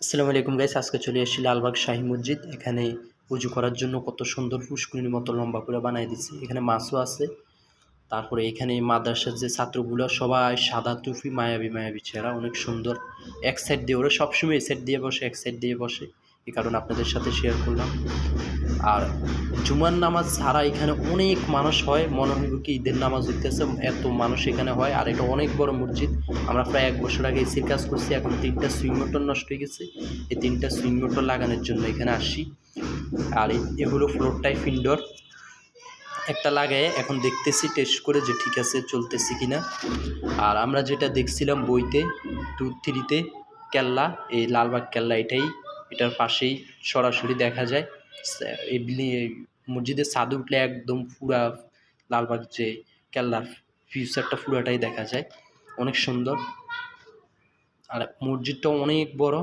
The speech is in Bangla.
আসসালামু আলাইকুম গাইস, আজকে চলে এসেছি লালবাগ শাহী মসজিদ। এখানে উজু করার জন্য কত সুন্দর পুষ্করিণীর মতো লম্বা করে বানাই দিচ্ছে। এখানে মাছও আছে। তারপরে এখানে মাদ্রাসার যে ছাত্রগুলো সবাই সাদা টুপি, মায়াবী মায়াবী চেহারা, অনেক সুন্দর। এক সাইড দিয়ে ওরা সবসময় এই সাইড দিয়ে বসে, এক সাইড দিয়ে বসে, এই কারণে আপনাদের সাথে শেয়ার করলাম। আর জুমার নামাজ ছাড়া এখানে অনেক মানুষ হয়, মনে হইব কি ঈদের নামাজ হইতেছে, এত মানুষ এখানে হয়। আর এটা অনেক বড় মসজিদ। আমরা প্রায় 1 বছর আগে এসির কাজ করছি, এখন 3টা সুইং মোটর নষ্ট হয়ে গেছে। এই 3টা সুইং মোটর লাগানোর জন্য এখানে আসি। আর এগুলো ফ্লোরটাই ফিন্ডোর একটা লাগায় এখন দেখতেছি টেস্ট করে যে ঠিক আছে চলতেছে কিনা। আর আমরা যেটা দেখছিলাম বইতে 2-3-তে কেল্লা, এই লালবাগ কেল্লা, এটার পাশেই সরাসরি দেখা যায়। এই মসজিদের ছাদে উঠলে একদম পুরা লালবাগ যে কেল্লার ফিউচারটা পুরাটাই দেখা যায়, অনেক সুন্দর। আর মসজিদটা অনেক বড়।